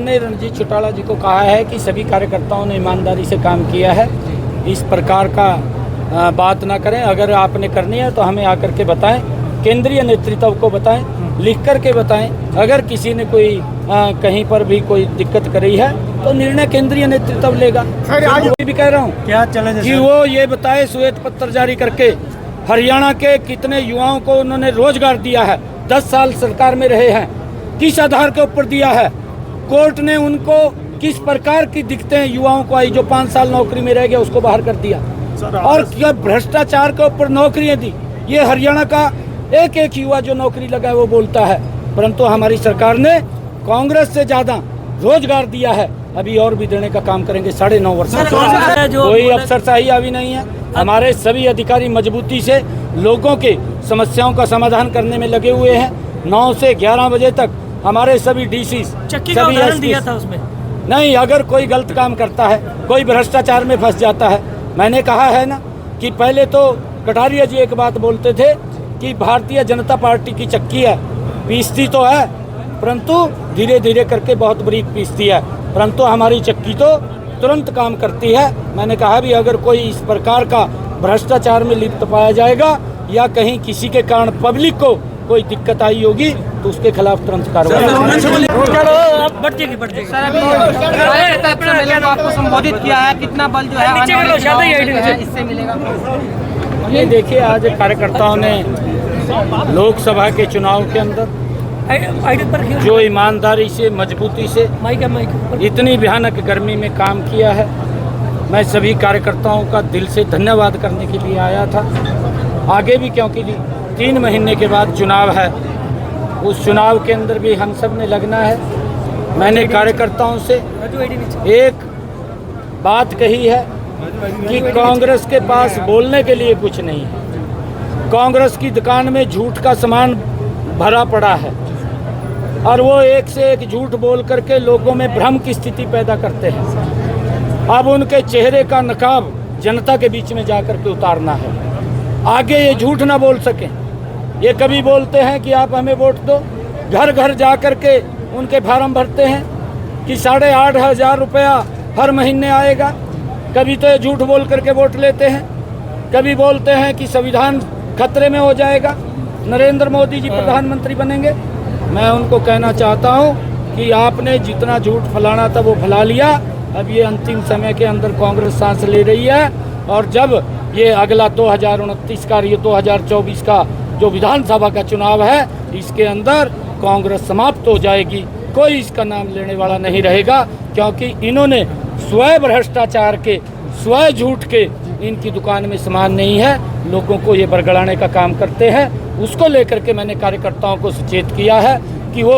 हमने रणजीत चौटाला जी को कहा है कि सभी कार्यकर्ताओं ने ईमानदारी से काम किया है, इस प्रकार का बात ना करें। अगर आपने करनी है तो हमें आकर के बताएं, केंद्रीय नेतृत्व को बताएं, लिख कर के बताएं। अगर किसी ने कोई कहीं पर भी कोई दिक्कत करी है तो निर्णय केंद्रीय नेतृत्व लेगा। सर आज भी कह रहा हूँ क्या चैलेंज कि वो ये बताए श्वेत पत्र जारी करके हरियाणा के कितने युवाओं को उन्होंने रोजगार दिया है। 10 साल सरकार में रहे हैं, किस आधार के ऊपर दिया है? कोर्ट ने उनको किस प्रकार की दिक्कतें युवाओं को आई? जो 5 साल नौकरी में रह गया उसको बाहर कर दिया, और क्या भ्रष्टाचार के ऊपर नौकरियां दी। ये हरियाणा का एक एक युवा जो नौकरी लगा है वो बोलता है, परंतु हमारी सरकार ने कांग्रेस से ज्यादा रोजगार दिया है, अभी और भी देने का काम करेंगे। 9.5 वर्ष कोई अफसरशाही अभी नहीं है। हमारे सभी अधिकारी मजबूती से लोगों के समस्याओं का समाधान करने में लगे हुए हैं। 9 से 11 बजे तक हमारे सभी डीसी सभी दिया था उसमें नहीं, अगर कोई गलत काम करता है, कोई भ्रष्टाचार में फंस जाता है, मैंने कहा है ना कि पहले तो कटारिया जी एक बात बोलते थे कि भारतीय जनता पार्टी की चक्की है, पीसती तो है परंतु धीरे धीरे करके बहुत बारीक पीसती है, परंतु हमारी चक्की तो तुरंत काम करती है। मैंने कहा भी अगर कोई इस प्रकार का भ्रष्टाचार में लिप्त पाया जाएगा या कहीं किसी के कारण पब्लिक को कोई दिक्कत आई होगी तो उसके खिलाफ तुरंत कार्रवाई। आपको संबोधित किया है, कितना बल जो है इससे मिलेगा? ये देखिए, आज कार्यकर्ताओं ने लोकसभा के चुनाव के अंदर जो ईमानदारी से मजबूती से इतनी भयानक गर्मी में काम किया है, मैं सभी कार्यकर्ताओं का दिल से धन्यवाद करने के लिए आया था। आगे भी क्योंकि 3 महीने के बाद चुनाव है, उस चुनाव के अंदर भी हम सब ने लगना है। मैंने कार्यकर्ताओं से एक बात कही है कि कांग्रेस के पास बोलने के लिए कुछ नहीं है। कांग्रेस की दुकान में झूठ का सामान भरा पड़ा है और वो एक से एक झूठ बोल करके लोगों में भ्रम की स्थिति पैदा करते हैं। अब उनके चेहरे का नकाब जनता के बीच में जाकर के उतारना है, आगे ये झूठ ना बोल सकें। ये कभी बोलते हैं कि आप हमें वोट दो, घर घर जा कर के उनके फार्म भरते हैं कि 8,500 रुपया हर महीने आएगा। कभी तो ये झूठ बोल करके वोट लेते हैं, कभी बोलते हैं कि संविधान खतरे में हो जाएगा, नरेंद्र मोदी जी प्रधानमंत्री बनेंगे। मैं उनको कहना चाहता हूं कि आपने जितना झूठ फैलाना था वो फैला लिया। अब ये अंतिम समय के अंदर कांग्रेस सांस ले रही है, और जब ये अगला 2029 का, ये 2024 का जो विधानसभा का चुनाव है, इसके अंदर कांग्रेस समाप्त हो जाएगी। कोई इसका नाम लेने वाला नहीं रहेगा, क्योंकि इन्होंने स्वयं भ्रष्टाचार के, स्वयं झूठ के इनकी दुकान में सामान नहीं है, लोगों को ये बरगड़ाने का काम करते हैं। उसको लेकर के मैंने कार्यकर्ताओं को सचेत किया है कि वो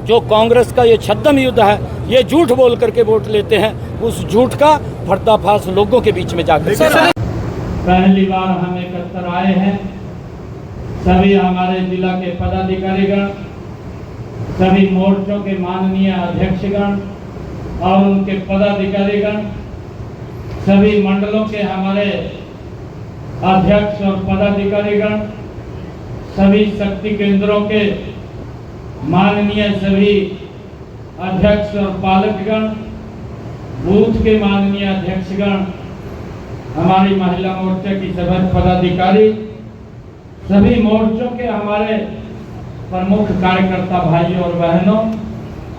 जो कांग्रेस का ये छद्म युद्ध है, ये झूठ बोल करके वोट लेते हैं, उस झूठ का पर्दाफाश लोगों के बीच में जाकर। पहली बार हम एकत्र आए हैं, सभी हमारे जिला के पदाधिकारीगण, सभी मोर्चों के माननीय अध्यक्षगण और उनके पदाधिकारीगण, सभी मंडलों के हमारे अध्यक्ष और पदाधिकारीगण, सभी शक्ति केंद्रों के माननीय सभी अध्यक्ष और पालकगण, बूथ के माननीय अध्यक्षगण, हमारी महिला मोर्चा की सभी पदाधिकारी, सभी मोर्चों के हमारे प्रमुख कार्यकर्ता भाइयों और बहनों,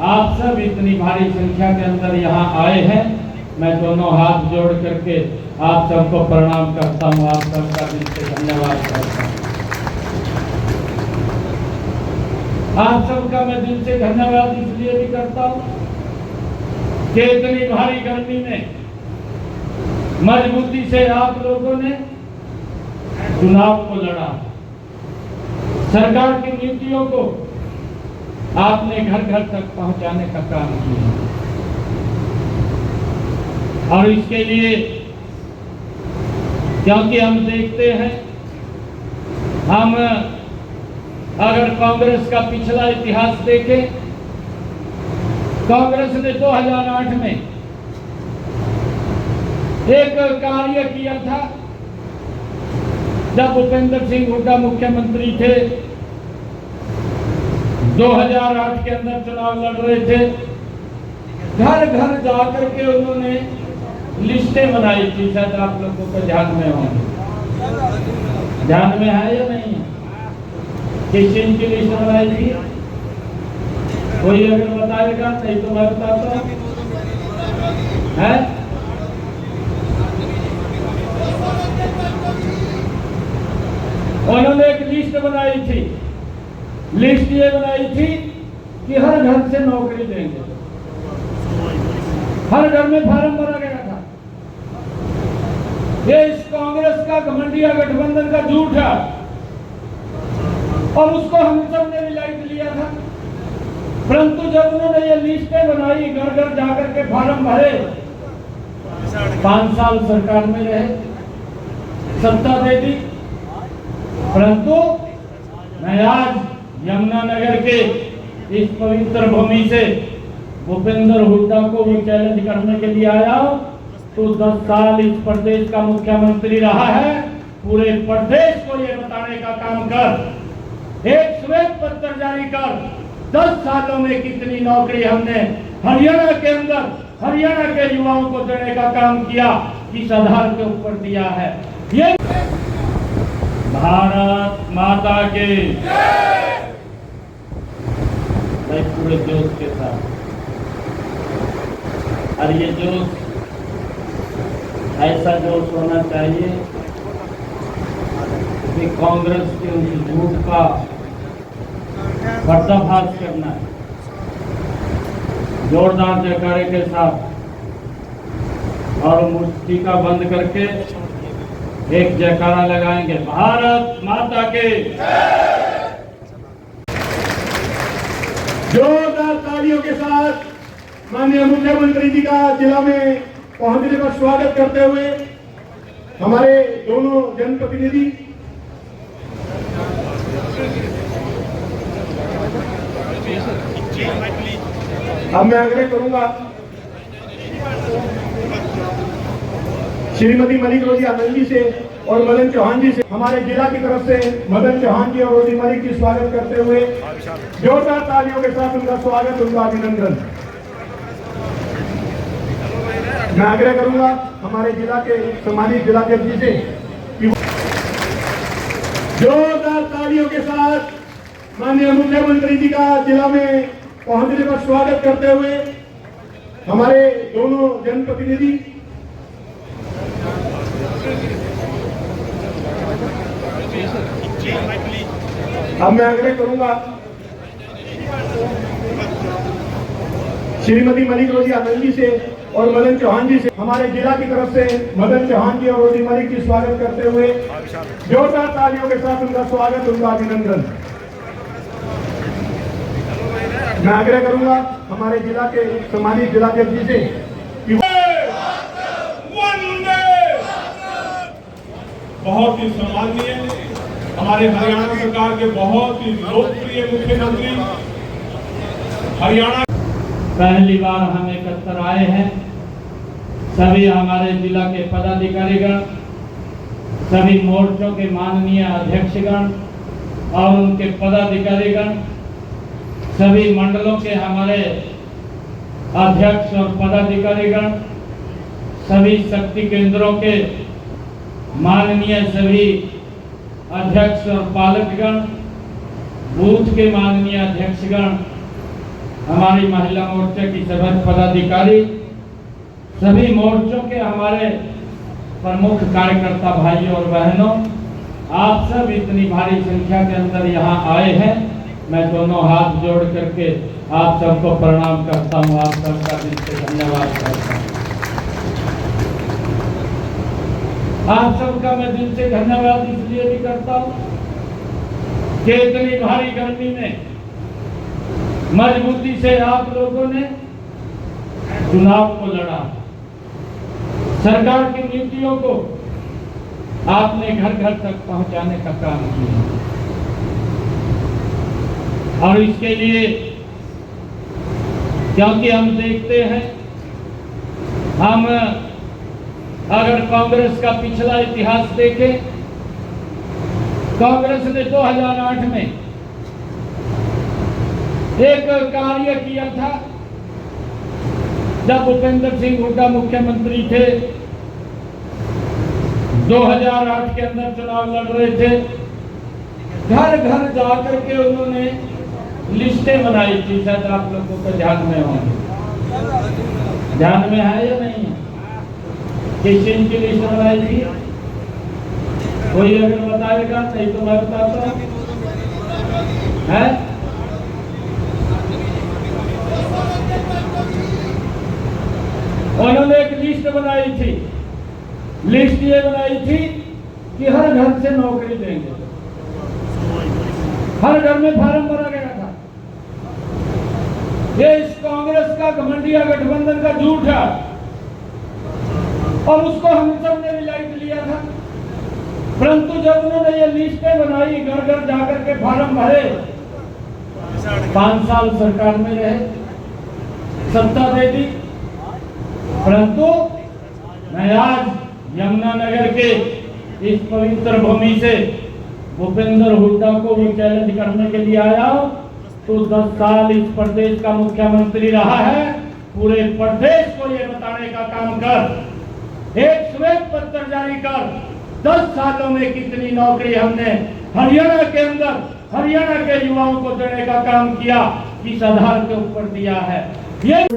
आप सब इतनी भारी संख्या के अंदर यहाँ आए हैं। मैं दोनों हाथ जोड़ करके आप सबको प्रणाम करता हूँ, आप सबका दिल से धन्यवाद करता हूँ। आप सबका मैं दिल से धन्यवाद इसलिए भी करता हूँ कि इतनी भारी गर्मी में मजबूती से आप लोगों ने चुनाव को लड़ा, सरकार की नीतियों को आपने घर घर तक पहुंचाने का काम किया, और इसके लिए क्योंकि हम देखते हैं, हम अगर कांग्रेस का पिछला इतिहास देखें, कांग्रेस ने 2008 में एक कार्य किया था, जब भूपेंद्र सिंह हुड्डा मुख्यमंत्री थे, 2008 के अंदर चुनाव लड़ रहे थे, घर घर जाकर के उन्होंने लिस्टें बनाई थी, शायद आप लोगों को ध्यान में होंगे। ध्यान में है या नहीं है? किस चीज की लिस्ट बनाई थी? कोई अगर बताएगा, नहीं तो मैं बताता हूँ। उन्होंने एक लिस्ट बनाई थी। लिस्ट ये बनाई थी कि हर घर से नौकरी देंगे। हर घर में फार्म भरा गया था। ये इस कांग्रेस का घमंडिया गठबंधन का झूठ है और उसको हम सब ने भी लाइट लिया था। परंतु जब उन्होंने ये लिस्टें बनाई, घर घर जाकर के फार्म भरे, 5 साल सरकार में रहे, सत्ता दे दी। परंतु मैं आज यमुनानगर के इस पवित्र भूमि से भूपेंद्र हुड्डा को भी चैलेंज करने के लिए आया हूं। तो 10 साल इस प्रदेश का मुख्यमंत्री रहा है, पूरे प्रदेश को ये बताने का काम कर, एक श्वेत पत्र जारी कर, 10 सालों में कितनी नौकरी हमने हरियाणा के अंदर हरियाणा के युवाओं को देने का काम किया, किस आधार के ऊपर दिया है। ये भारत माता के पूरे जोश के साथ, और ये जोश ऐसा जोश होना चाहिए कि कांग्रेस के उस झूठ का पर्दाफाश करना है। जोरदार जयकारे के साथ और मुट्ठी का बंद करके एक जयकारा लगाएंगे, भारत माता के। जोरदार तालियों के साथ माननीय मुख्यमंत्री जी का जिला में पहुंचने का स्वागत करते हुए हमारे दोनों जनप्रतिनिधि अब मैं आग्रह करूंगा श्रीमती मलिक रोजी आनंद जी से और मदन चौहान जी से, हमारे जिला की तरफ से मदन चौहान जी और रोजी मलिक की स्वागत करते हुए जोरदार तालियों के साथ उनका स्वागत, उनका अभिनंदन। मैं आग्रह करूंगा हमारे जिला के सम्मानित जिलाध्यक्ष जी से कि जोरदार तालियों के साथ माननीय मुख्यमंत्री जी का जिला में पहुंचने का स्वागत करते हुए हमारे दोनों जनप्रतिनिधि अब मैं आग्रह करूंगा श्रीमती मलिक रोजी आनंद जी से और मदन चौहान जी से, हमारे जिला की तरफ से मदन चौहान जी और रोजी मलिक की स्वागत करते हुए जोरदार तालियों के साथ उनका स्वागत, उनका अभिनंदन। मैं आग्रह करूंगा हमारे जिला के सम्मानित जिलाध्यक्ष जी से कि बहुत ही सम्माननीय हमारे हरियाणा सरकार के बहुत ही लोकप्रिय मुख्यमंत्री हरियाणा पहली बार हम एकत्र आए हैं। सभी हमारे जिला के पदाधिकारीगण, सभी मोर्चों के माननीय अध्यक्षगण और उनके पदाधिकारीगण, सभी मंडलों के हमारे अध्यक्ष और पदाधिकारीगण, सभी शक्ति केंद्रों के माननीय सभी अध्यक्ष और पालकगण, बूथ के माननीय अध्यक्षगण, हमारी महिला मोर्चा की सभी पदाधिकारी, सभी मोर्चों के हमारे प्रमुख कार्यकर्ता भाइयों और बहनों, आप सब इतनी भारी संख्या के अंदर यहाँ आए हैं। मैं दोनों हाथ जोड़ करके आप सबको प्रणाम करता हूँ, आप सबका दिल से धन्यवाद करता हूँ। आप सबका मैं दिल से धन्यवाद इसलिए भी करता हूँ कि इतनी भारी गर्मी में मजबूती से आप लोगों ने चुनाव को लड़ा, सरकार की नीतियों को आपने घर घर तक पहुंचाने का काम किया, और इसके लिए क्योंकि हम देखते हैं, हम अगर कांग्रेस का पिछला इतिहास देखें, कांग्रेस ने 2008 में एक कार्य किया था जब भूपेंद्र सिंह हुड्डा मुख्यमंत्री थे, 2008 के अंदर चुनाव लड़ रहे थे, घर घर जाकर के उन्होंने लिस्टें बनाई थी। शायद आप लोगों को ध्यान में होंगे, ध्यान में है या नहीं है? किस चीज की लिस्ट बनाई थी? कोई अगर बताएगा, नहीं तो मैं बताता हूँ। उन्होंने एक लिस्ट बनाई थी। लिस्ट ये बनाई थी कि हर घर से नौकरी देंगे। हर घर में फार्म भरा गया था। ये इस कांग्रेस का घमंडिया गठबंधन का झूठ है और उसको हम सब ने भी लाइट लिया था। परंतु जब उन्होंने ये लिस्टें बनाई, घर घर जाकर के फार्म भरे, 5 साल सरकार में रहे, सत्ता दे दी। परंतु मैं आज यमुनानगर के इस पवित्र भूमि से भूपेंद्र हुड्डा को वो चैलेंज करने के लिए आया हूं। तो 10 साल इस प्रदेश का मुख्यमंत्री रहा है, पूरे प्रदेश को ये बताने का काम कर, एक श्वेत पत्र जारी कर, 10 सालों में कितनी नौकरी हमने हरियाणा के अंदर हरियाणा के युवाओं को देने का काम किया, किस आधार के ऊपर दिया है। ये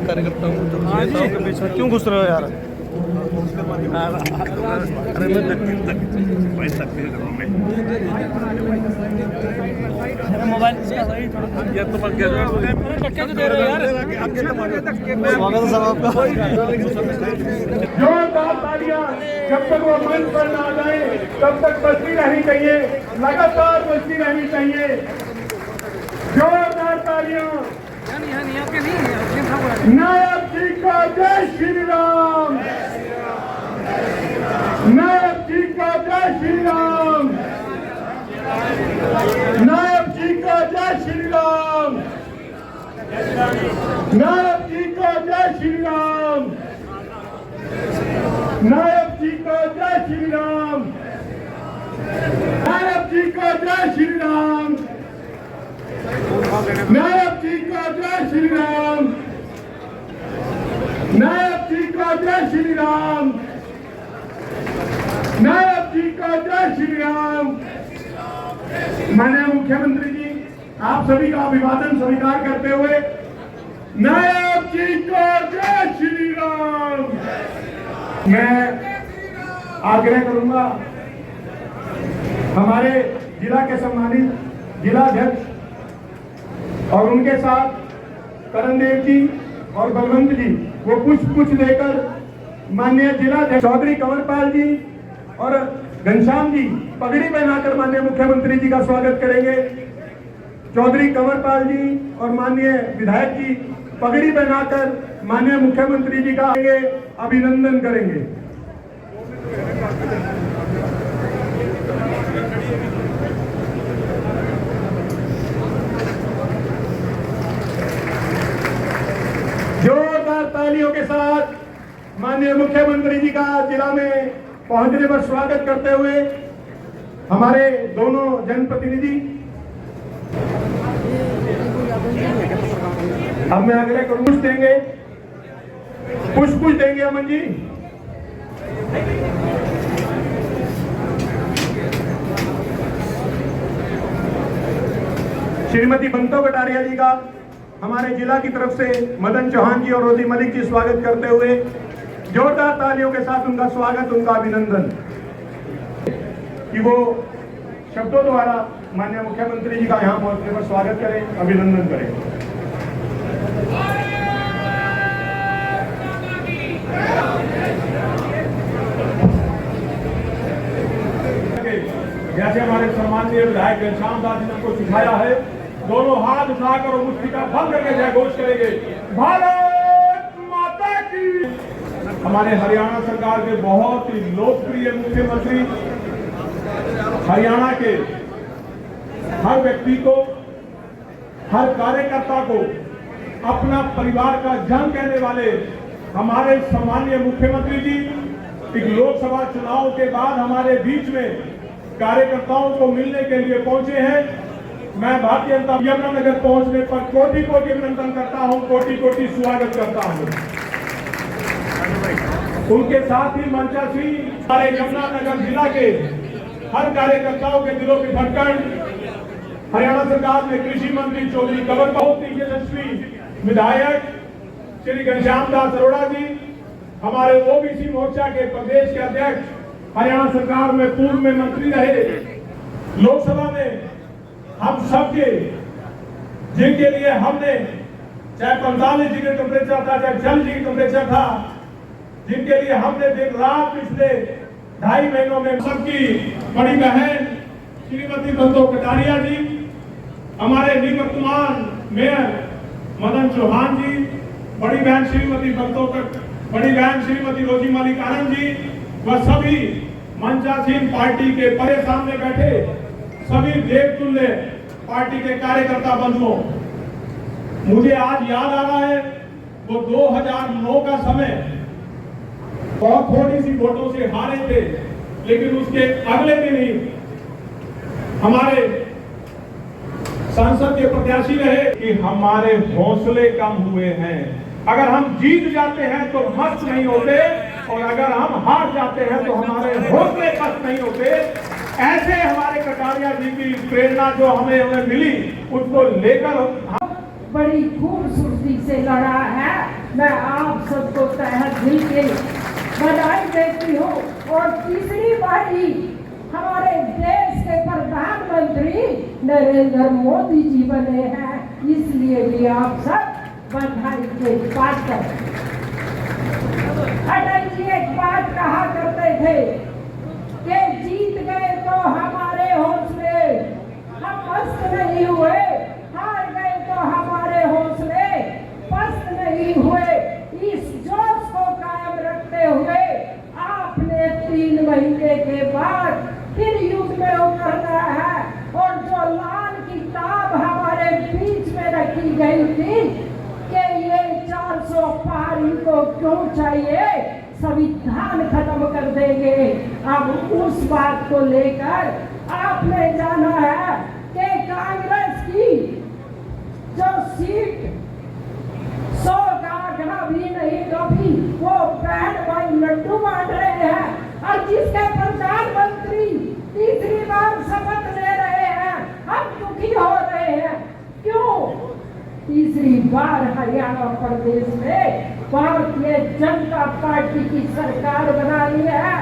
कार्यकर्ता के बीच में क्यों घुस रहे हो यार? अरे मोबाइल ये तो मत दे रहे हो यार। स्वागत है साहब आपका। जोरदार तालियां जब तक वो मंच पर ना जाए तब तक बजती रहनी चाहिए, लगातार बजती रहनी चाहिए। जोरदार तालियां। नायब जी का जय श्री राम, नायब जी का जय श्री राम, नायब जी का जय श्री राम, नायब जी का जय श्री राम, नायब जी का जय श्री राम, नायब जी का जय श्री राम, नायब जी का जय श्री राम, नायब जी का जय श्री राम, नायब जी का जय श्री राम। माननीय मुख्यमंत्री जी, आप सभी का अभिवादन स्वीकार करते हुए नायब जी का जय श्री राम। मैं आग्रह करूंगा हमारे जिला के सम्मानित जिलाध्यक्ष और उनके साथ करणदेव जी और बलवंत जी वो पुष्प देकर माननीय जिलाध्यक्ष चौधरी कंवरपाल जी और घनश्याम जी पगड़ी पहनाकर माननीय मुख्यमंत्री जी का स्वागत करेंगे। चौधरी कंवरपाल जी और माननीय विधायक जी पगड़ी पहनाकर माननीय मुख्यमंत्री जी का अभिनंदन करेंगे। जोरदार तालियों के साथ माननीय मुख्यमंत्री जी का जिला में पहुंचने पर स्वागत करते हुए हमारे दोनों जनप्रतिनिधि, अब मैं आग्रह करूं पुष्प देंगे अमन जी। श्रीमती बंतो कटारिया जी का हमारे जिला की तरफ से मदन चौहान जी और रोजी मलिक जी स्वागत करते हुए जोरदार तालियों के साथ उनका स्वागत, उनका अभिनंदन कि वो शब्दों द्वारा माननीय मुख्यमंत्री जी का यहाँ पहुंचने पर स्वागत करें, अभिनंदन करें। जैसे हमारे सम्माननीय विधायक घनश्याम दास जी ने हमको सिखाया है, दोनों हाथ उठाकर और मुट्ठी का बंद करके जय घोष करेंगे, भारत माता की। हमारे हरियाणा सरकार के बहुत ही लोकप्रिय मुख्यमंत्री हरियाणा के हर व्यक्ति को, हर कार्यकर्ता को अपना परिवार का जन कहने वाले हमारे सम्माननीय मुख्यमंत्री जी एक लोकसभा चुनाव के बाद हमारे बीच में कार्यकर्ताओं को मिलने के लिए पहुंचे हैं। मैं भारतीय जनता यमुनानगर पहुंचने पर कोटि कोटि अभिनंदन करता हूं, कोटि कोटि स्वागत करता हूं। उनके साथ ही मंचासी हमारे यमुनानगर जिला के हर कार्यकर्ताओं के दिलों की धड़कन हरियाणा सरकार में कृषि मंत्री चौधरी कंवर बहुत ही यशस्वी विधायक श्री घनश्याम दास अरोड़ा जी, हमारे ओबीसी मोर्चा के प्रदेश के अध्यक्ष, हरियाणा सरकार में पूर्व में मंत्री रहे, लोकसभा में हम सबके जिनके लिए हमने चाहे 45 डिग्री टेम्परेचर था, चाहे 40 डिग्री टेम्परेचर था, जिनके लिए हमने दिन रात पिछले 2.5 महीनों में सबकी बड़ी बहन श्रीमती बंतो कटारिया जी, हमारे निवर्तमान मेयर मदन चौहान जी, बड़ी बहन श्रीमती बड़ी बहन श्रीमती रोजी मलिक आनंद जी व सभी मंचासीन पार्टी के बड़े सामने बैठे सभी देवतुल्य पार्टी के कार्यकर्ता बंधुओं, मुझे आज याद आ रहा है वो 2009 का समय, बहुत थोड़ी सी वोटों से हारे थे, लेकिन उसके अगले दिन ही हमारे सांसद के प्रत्याशी रहे कि हमारे हौसले कम हुए हैं। अगर हम जीत जाते हैं तो मस्त नहीं होते, और अगर हम हार जाते हैं तो हमारे हौसले मस्त नहीं होते। ऐसे हमारे कटारिया जी की प्रेरणा जो हमें मिली, उसको लेकर बड़ी खूबसूरती से लड़ा है। मैं आप सबको तहे दिल के बधाई देती हूँ। और तीसरी बारी हमारे देश के प्रधानमंत्री नरेंद्र मोदी जी बने हैं, इसलिए भी आप सब बधाई के पात्र हैं। अटल जी एक बात कहा करते थे कि जीत गए तो हमारे हौसले, हम मस्त नहीं हुए, हार गए तो हमारे हौसले पस्त नहीं हुए। इस जोश को कायम रखते हुए आपने 3 महीने के बाद फिर युद्ध में उतरना है, और जो लाल किताब हमारे बीच में रखी गई थी कि ये 400 पारी को क्यों चाहिए, संविधान खत्म कर देंगे। अब उस बात को लेकर आपने जाना है कि कांग्रेस की जो सीट 100 का आंकड़ा भी नहीं, कभी वो बैंड बाई लड्डू बांट रहे हैं, और जिसके प्रधानमंत्री तीसरी बार शपथ ले रहे हैं, हम दुखी हो रहे हैं। क्यों? तीसरी बार हरियाणा प्रदेश में भारतीय जनता पार्टी की सरकार बनानी है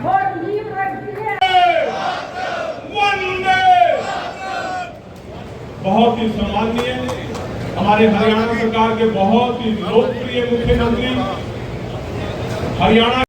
और नींव रखती है। बहुत ही सम्माननीय हमारे हरियाणा सरकार के बहुत ही लोकप्रिय मुख्यमंत्री हरियाणा